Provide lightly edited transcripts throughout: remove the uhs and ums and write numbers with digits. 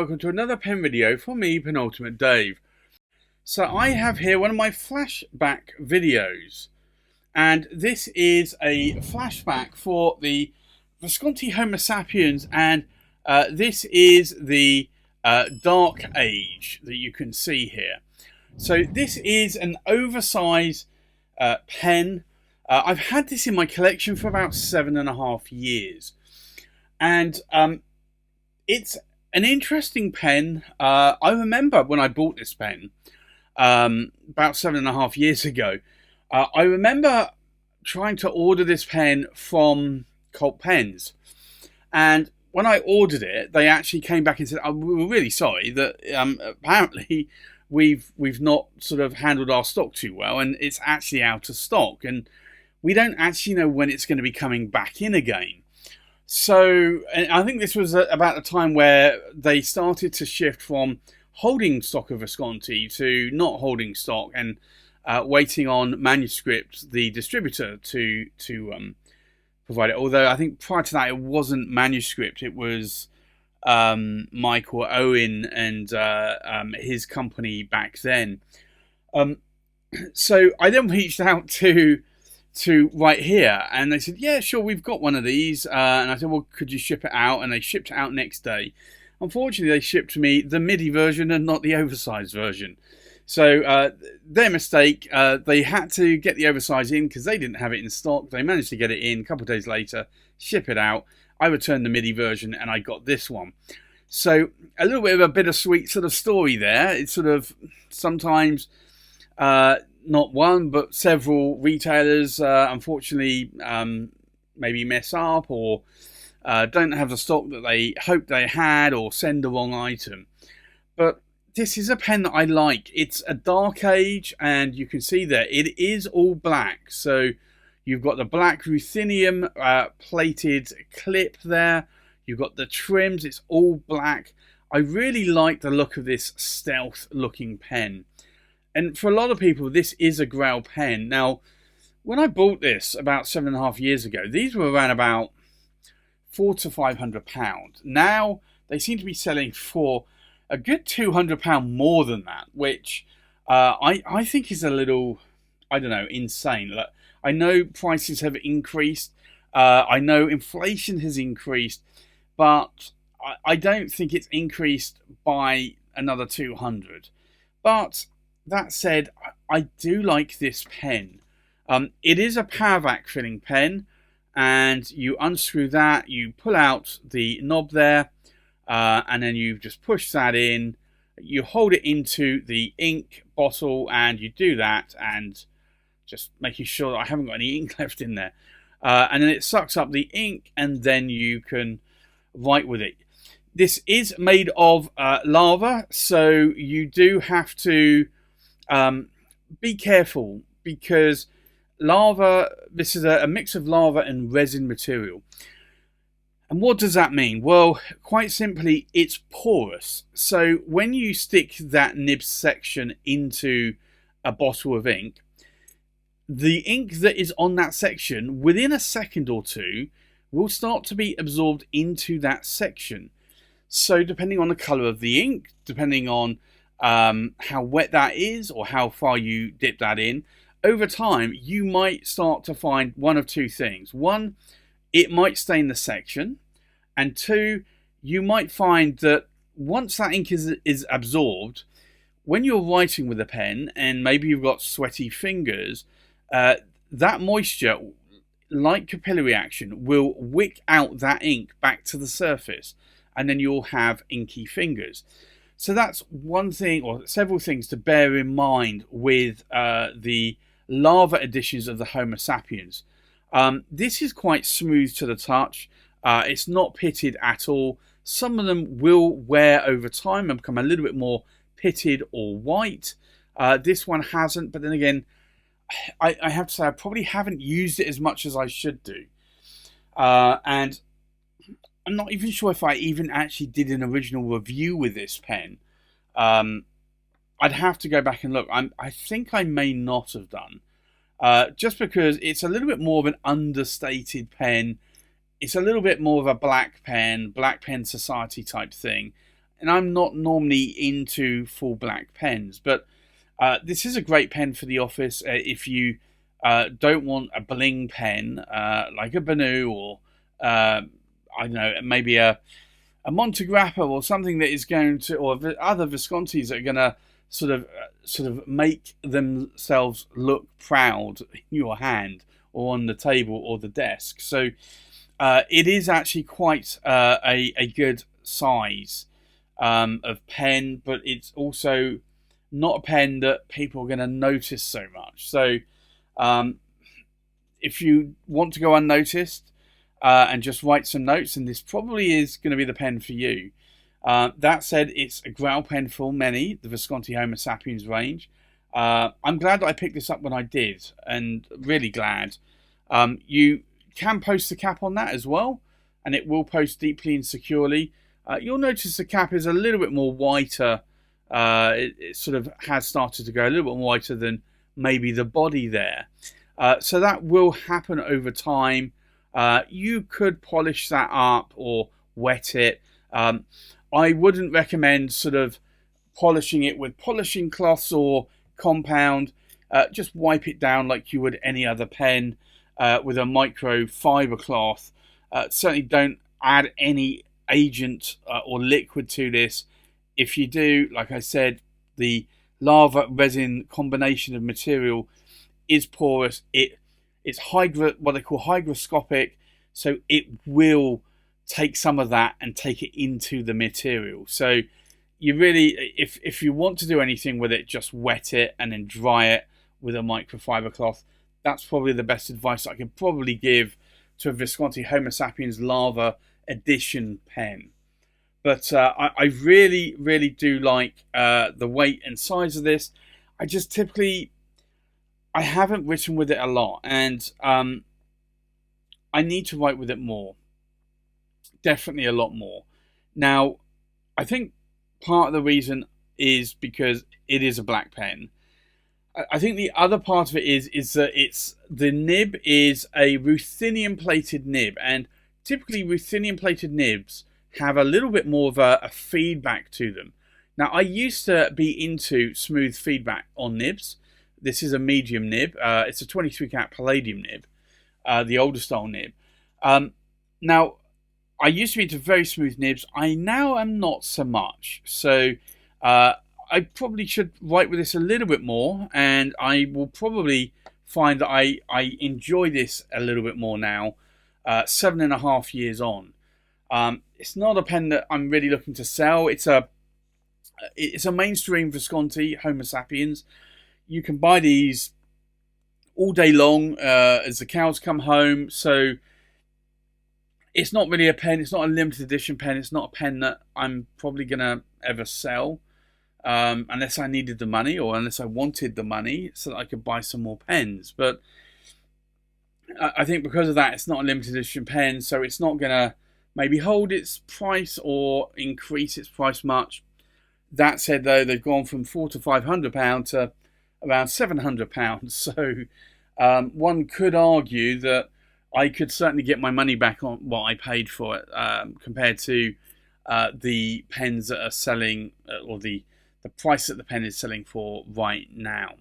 welcome to another pen video from me, Penultimate Dave. So I have here one of my flashback videos, and this is a flashback for the Visconti Homo Sapiens, and this is the Dark Age that you can see here. So this is an oversized pen. I've had this in my collection for about 7.5 years, and it's an interesting pen. I remember when I bought this pen about 7.5 years ago. I remember trying to order this pen from Cult Pens, and when I ordered it, they actually came back and said, "Oh, we were really sorry that apparently we've not sort of handled our stock too well, and it's actually out of stock, and we don't actually know when it's going to be coming back in again." So, and I think this was about the time where they started to shift from holding stock of Visconti to not holding stock and waiting on Manuscript, the distributor, to provide it. Although I think prior to that it wasn't Manuscript, it was Michael Owen and his company back then. So I then reached out to right here, and they said, "Yeah, sure, we've got one of these." And I said, "Well, could you ship it out?" And they shipped it out next day. Unfortunately, they shipped me the MIDI version and not the oversized version. So their mistake. They had to get the oversized in because they didn't have it in stock. They managed to get it in a couple of days later, ship it out. I returned the MIDI version, and I got this one. So a little bit of a bittersweet sort of story there. It's sort of sometimes not one, but several retailers, unfortunately, maybe mess up or don't have the stock that they hoped they had, or send the wrong item. But this is a pen that I like. It's a Dark Age, and you can see there it is all black. So you've got the black ruthenium plated clip there. You've got the trims. It's all black. I really like the look of this stealth looking pen. And for a lot of people, this is a Grail pen. Now, when I bought this about 7.5 years ago, these were around about £400 to £500. Now, they seem to be selling for a good £200 more than that, which I think is a little, I don't know, insane. Look, I know prices have increased. I know inflation has increased, but I don't think it's increased by another 200. But that said, I do like this pen. It is a Paravac filling pen, and you unscrew that, you pull out the knob there, and then you just push that in. You hold it into the ink bottle, and you do that, and just making sure that I haven't got any ink left in there. And then it sucks up the ink, and then you can write with it. This is made of lava, so you do have to be careful, because lava, this is a mix of lava and resin material. And what does that mean? Well, quite simply, it's porous. So when you stick that nib section into a bottle of ink, the ink that is on that section, within a second or two, will start to be absorbed into that section. So depending on the colour of the ink, depending on how wet that is, or how far you dip that in, over time you might start to find one of two things. One, it might stain the section, and two, you might find that once that ink is absorbed, when you're writing with a pen and maybe you've got sweaty fingers, that moisture, like capillary action, will wick out that ink back to the surface, and then you'll have inky fingers. So that's one thing, or several things to bear in mind with the lava editions of the Homo Sapiens. This is quite smooth to the touch. It's not pitted at all. Some of them will wear over time and become a little bit more pitted or white. This one hasn't, but then again, I have to say I probably haven't used it as much as I should do. And I'm not even sure if I even actually did an original review with this pen. I'd have to go back and look. I think I may not have done. Just because it's a little bit more of an understated pen. It's a little bit more of a black pen society type thing. and I'm not normally into full black pens, but this is a great pen for the office if you don't want a bling pen like a Benu or I don't know, maybe a Montegrappa or something that is going to, or other Viscontis that are going to sort of make themselves look proud in your hand or on the table or the desk. So it is actually quite a good size of pen, but it's also not a pen that people are going to notice so much. So if you want to go unnoticed and just write some notes, and this probably is going to be the pen for you. That said, it's a grail pen for many, the Visconti Homo Sapiens range. I'm glad that I picked this up when I did, and really glad. You can post the cap on that as well, and it will post deeply and securely. You'll notice the cap is a little bit more whiter. It sort of has started to go a little bit more whiter than maybe the body there. So that will happen over time. You could polish that up or wet it. I wouldn't recommend sort of polishing it with polishing cloths or compound. Just wipe it down like you would any other pen with a microfiber cloth. Certainly don't add any agent or liquid to this. If you do, like I said, the lava resin combination of material is porous. It's what they call hygroscopic, so it will take some of that and take it into the material. So you really, if you want to do anything with it, just wet it and then dry it with a microfiber cloth. That's probably the best advice I could probably give to a Visconti Homo Sapiens Lava Edition pen. But I really, really do like the weight and size of this. I just typically, I haven't written with it a lot, and I need to write with it more. Definitely a lot more. Now, I think part of the reason is because it is a black pen. I think the other part of it is that the nib is a ruthenium plated nib, and typically ruthenium plated nibs have a little bit more of a feedback to them. Now, I used to be into smooth feedback on nibs. This is a medium nib. It's a 23 cat palladium nib, the older style nib. Now, I used to be into very smooth nibs. I now am not so much. So I probably should write with this a little bit more, and I will probably find that I enjoy this a little bit more now, 7.5 years on. It's not a pen that I'm really looking to sell. It's a mainstream Visconti Homo Sapiens. You can buy these all day long as the cows come home. So it's not really a pen. It's not a limited edition pen. It's not a pen that I'm probably going to ever sell unless I needed the money or unless I wanted the money so that I could buy some more pens. But I think because of that, it's not a limited edition pen. So it's not going to maybe hold its price or increase its price much. That said, though, they've gone from £400 to £500 to around £700. So one could argue that I could certainly get my money back on what I paid for it compared to the pens that are selling or the price that the pen is selling for right now.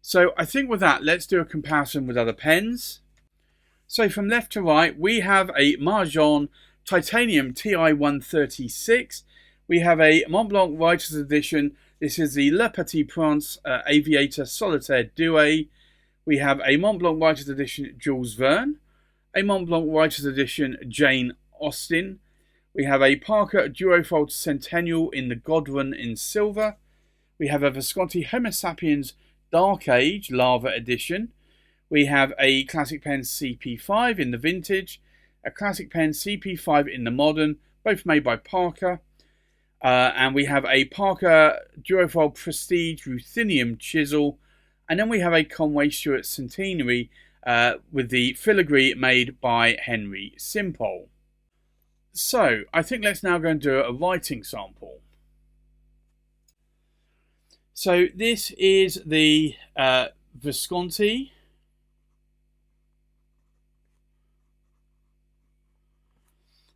So I think with that, let's do a comparison with other pens. So from left to right, we have a Marjon Titanium TI-136. We have a Montblanc Writer's Edition. This is the Le Petit Prince Aviator Solitaire Douai. We have a Montblanc Writer's Edition Jules Verne. A Montblanc Writer's Edition Jane Austen. We have a Parker Duofold Centennial in the Godwin in silver. We have a Visconti Homo Sapiens Dark Age Lava Edition. We have a Classic Pen CP5 in the vintage, a Classic Pen CP5 in the modern, both made by Parker. And we have a Parker Duofold Prestige Ruthenium Chisel. And then we have a Conway Stewart Centenary with the filigree made by Henry Simpole. So, I think let's now go and do a writing sample. So, this is the Visconti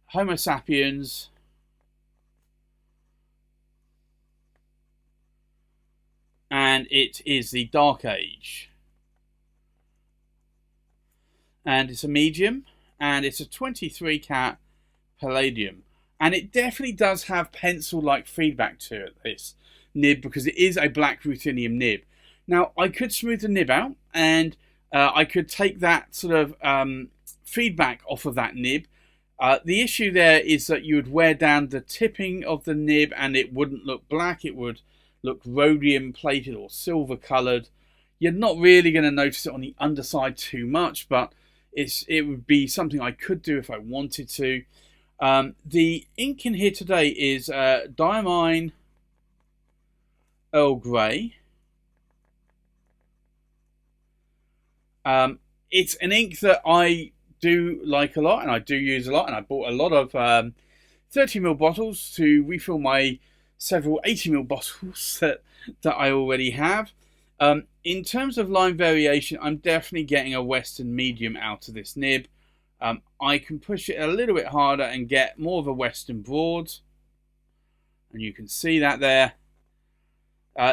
Homo Sapiens and it is the Dark Age. And it's a medium, and it's a 23 cat palladium. And it definitely does have pencil-like feedback to it, this nib, because it is a black ruthenium nib. Now, I could smooth the nib out, and I could take that sort of feedback off of that nib. The issue there is that you would wear down the tipping of the nib, and it wouldn't look black. It would look rhodium plated or silver coloured. You're not really going to notice it on the underside too much, but it would be something I could do if I wanted to. The ink in here today is Diamine Earl Grey. It's an ink that I do like a lot, and I do use a lot, and I bought a lot of 30ml bottles to refill my several 80ml bottles that I already have. In terms of line variation, I'm definitely getting a Western medium out of this nib. I can push it a little bit harder and get more of a Western broad, and you can see that there.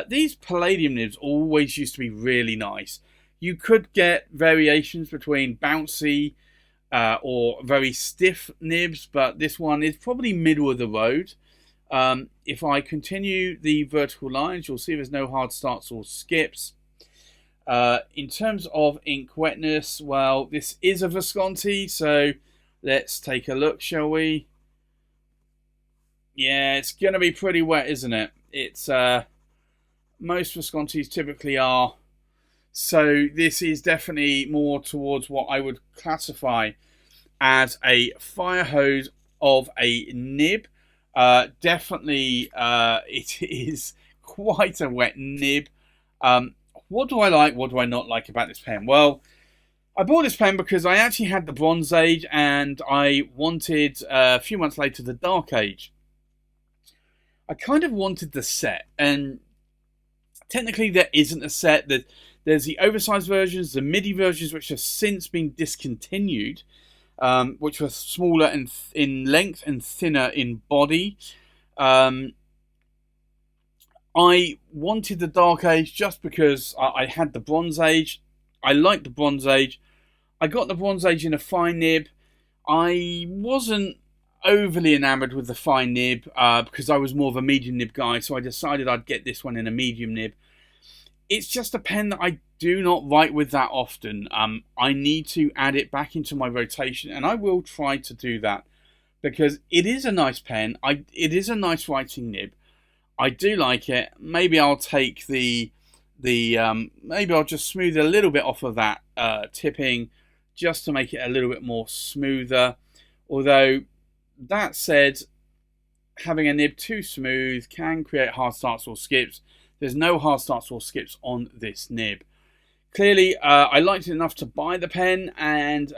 These palladium nibs always used to be really nice. You could get variations between bouncy or very stiff nibs, but this one is probably middle of the road. If I continue the vertical lines, you'll see there's no hard starts or skips. In terms of ink wetness, well, this is a Visconti, so let's take a look, shall we? Yeah, it's going to be pretty wet, isn't it? It's most Viscontis typically are. So this is definitely more towards what I would classify as a fire hose of a nib. Definitely it is quite a wet nib. What do I like? What do I not like about this pen? Well, I bought this pen because I actually had the Bronze Age, and I wanted, a few months later, the Dark Age. I kind of wanted the set, and technically there isn't a set. There's the oversized versions, the midi versions, which have since been discontinued, which were smaller in length and thinner in body. I wanted the Dark Age just because I had the Bronze Age. I liked the Bronze Age. I got the Bronze Age in a fine nib. I wasn't overly enamoured with the fine nib because I was more of a medium nib guy, so I decided I'd get this one in a medium nib. It's just a pen that I do not write with that often. I need to add it back into my rotation, and I will try to do that because it is a nice pen. It is a nice writing nib. I do like it. Maybe I'll take maybe I'll just smooth a little bit off of that tipping just to make it a little bit more smoother. Although, that said, having a nib too smooth can create hard starts or skips. There's no hard starts or skips on this nib. Clearly, I liked it enough to buy the pen, and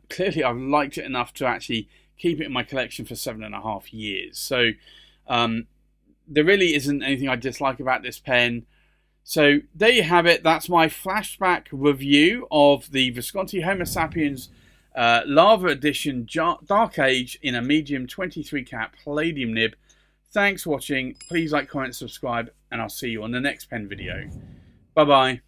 clearly I've liked it enough to actually keep it in my collection for 7.5 years. So, there really isn't anything I dislike about this pen. So there you have it. That's my flashback review of the Visconti Homo Sapiens Lava Edition Dark Age in a medium 23 cat palladium nib. Thanks for watching. Please like, comment, subscribe, and I'll see you on the next pen video. Bye bye.